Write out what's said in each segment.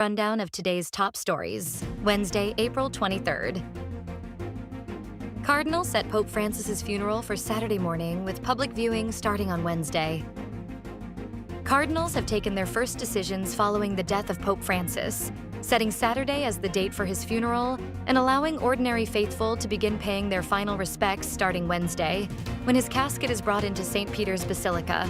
Rundown of today's top stories, Wednesday, April 23rd. Cardinals set Pope Francis's funeral for Saturday morning, with public viewing starting on Wednesday. Cardinals have taken their first decisions following the death of Pope Francis, setting Saturday as the date for his funeral and allowing ordinary faithful to begin paying their final respects starting Wednesday, when his casket is brought into St. Peter's Basilica.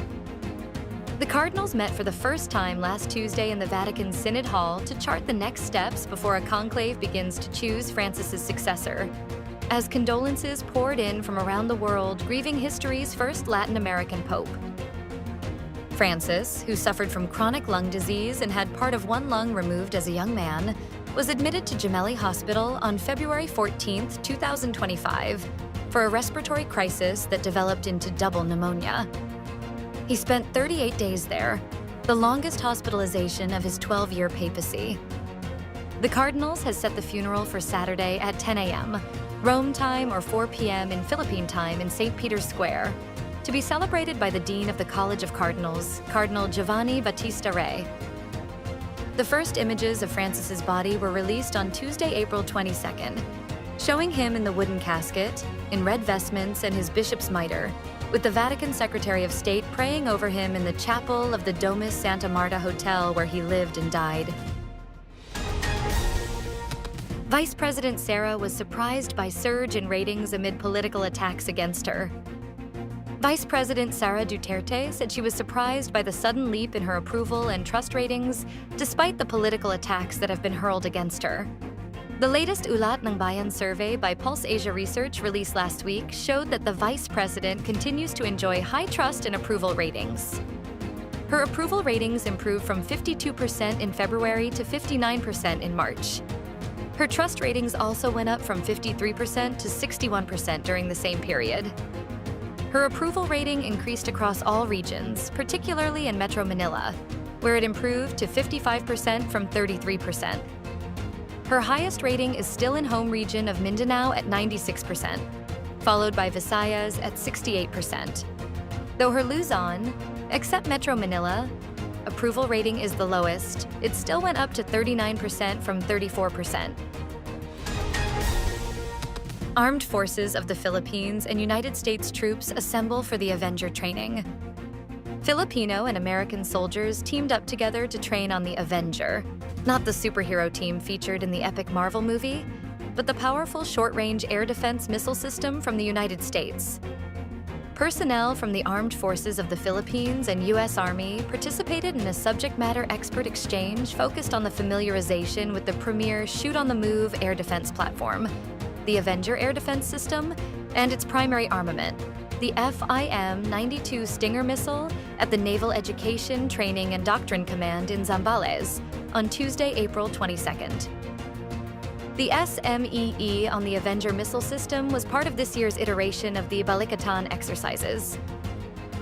The Cardinals met for the first time last Tuesday in the Vatican's Synod Hall to chart the next steps before a conclave begins to choose Francis's successor, as condolences poured in from around the world grieving history's first Latin American pope. Francis, who suffered from chronic lung disease and had part of one lung removed as a young man, was admitted to Gemelli Hospital on February 14, 2025, for a respiratory crisis that developed into double pneumonia. He spent 38 days there, the longest hospitalization of his 12-year papacy. The Cardinals has set the funeral for Saturday at 10 a.m., Rome time, or 4 p.m. in Philippine time in St. Peter's Square, to be celebrated by the Dean of the College of Cardinals, Cardinal Giovanni Battista Re. The first images of Francis's body were released on Tuesday, April 22nd, showing him in the wooden casket, in red vestments and his bishop's mitre, with the Vatican Secretary of State praying over him in the chapel of the Domus Santa Marta Hotel where he lived and died. Vice President Sara was surprised by surge in ratings amid political attacks against her. Vice President Sara Duterte said she was surprised by the sudden leap in her approval and trust ratings, despite the political attacks that have been hurled against her. The latest Ulat ng Bayan survey by Pulse Asia Research released last week showed that the vice president continues to enjoy high trust and approval ratings. Her approval ratings improved from 52% in February to 59% in March. Her trust ratings also went up from 53% to 61% during the same period. Her approval rating increased across all regions, particularly in Metro Manila, where it improved to 55% from 33%. Her highest rating is still in home region of Mindanao at 96%, followed by Visayas at 68%. Though her Luzon, except Metro Manila, approval rating is the lowest, it still went up to 39% from 34%. Armed forces of the Philippines and United States troops assemble for the Avenger training. Filipino and American soldiers teamed up together to train on the Avenger, not the superhero team featured in the epic Marvel movie, but the powerful short-range air defense missile system from the United States. Personnel from the Armed Forces of the Philippines and U.S. Army participated in a subject matter expert exchange focused on the familiarization with the premier shoot-on-the-move air defense platform, the Avenger air defense system, and its primary armament, the FIM-92 Stinger missile, at the Naval Education, Training, and Doctrine Command in Zambales on Tuesday, April 22nd. The SMEE on the Avenger missile system was part of this year's iteration of the Balikatan exercises.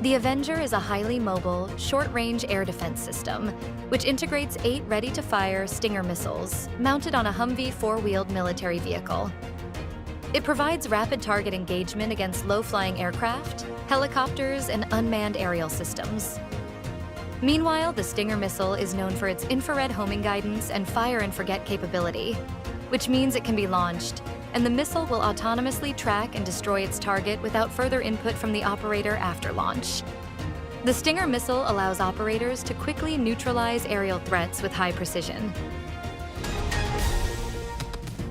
The Avenger is a highly mobile, short-range air defense system, which integrates 8 ready-to-fire Stinger missiles mounted on a Humvee 4-wheeled military vehicle. It provides rapid target engagement against low-flying aircraft, helicopters, and unmanned aerial systems. Meanwhile, the Stinger missile is known for its infrared homing guidance and fire-and-forget capability, which means it can be launched, and the missile will autonomously track and destroy its target without further input from the operator after launch. The Stinger missile allows operators to quickly neutralize aerial threats with high precision.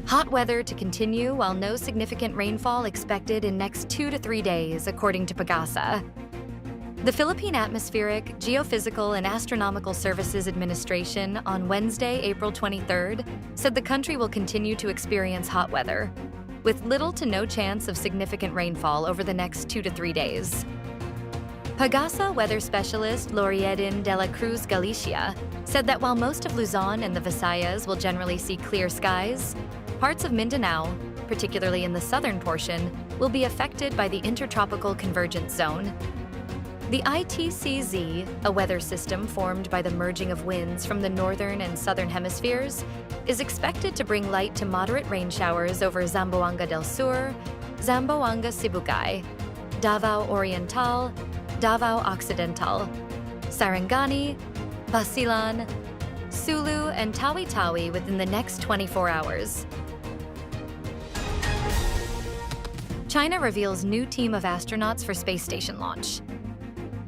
Hot weather to continue while no significant rainfall expected in next 2 to 3 days, according to Pagasa. The Philippine Atmospheric, Geophysical, and Astronomical Services Administration on Wednesday, April 23rd, said the country will continue to experience hot weather, with little to no chance of significant rainfall over the next 2 to 3 days. Pagasa weather specialist Loriedin de la Cruz Galicia said that while most of Luzon and the Visayas will generally see clear skies, parts of Mindanao, particularly in the southern portion, will be affected by the Intertropical Convergence Zone. The ITCZ, a weather system formed by the merging of winds from the northern and southern hemispheres, is expected to bring light to moderate rain showers over Zamboanga del Sur, Zamboanga Sibugay, Davao Oriental, Davao Occidental, Sarangani, Basilan, Sulu, and Tawi Tawi within the next 24 hours. China reveals new team of astronauts for space station launch.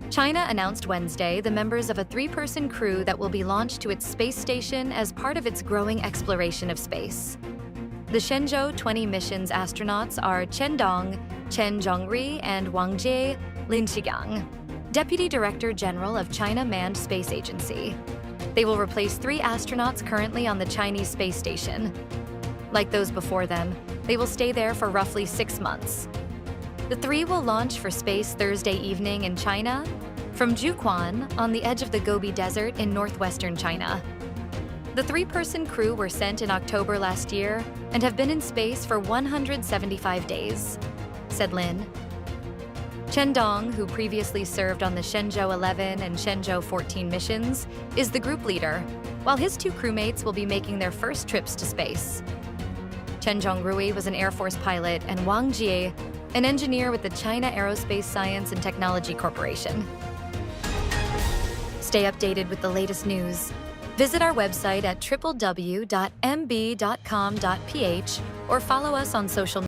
China announced Wednesday the members of a 3-person crew that will be launched to its space station as part of its growing exploration of space. The Shenzhou 20 mission's astronauts are Chen Dong, Chen Zhongri, and Wang Jie Linqigang, Deputy Director General of China Manned Space Agency. They will replace 3 astronauts currently on the Chinese space station. Like those before them, they will stay there for roughly 6 months. The 3 will launch for space Thursday evening in China from Jiuquan on the edge of the Gobi Desert in northwestern China. The 3-person crew were sent in October last year and have been in space for 175 days, said Lin. Chen Dong, who previously served on the Shenzhou 11 and Shenzhou 14 missions, is the group leader, while his 2 crewmates will be making their first trips to space. Chen Zhongrui was an Air Force pilot, and Wang Jie, an engineer with the China Aerospace Science and Technology Corporation. Stay updated with the latest news. Visit our website at www.mb.com.ph or follow us on social media.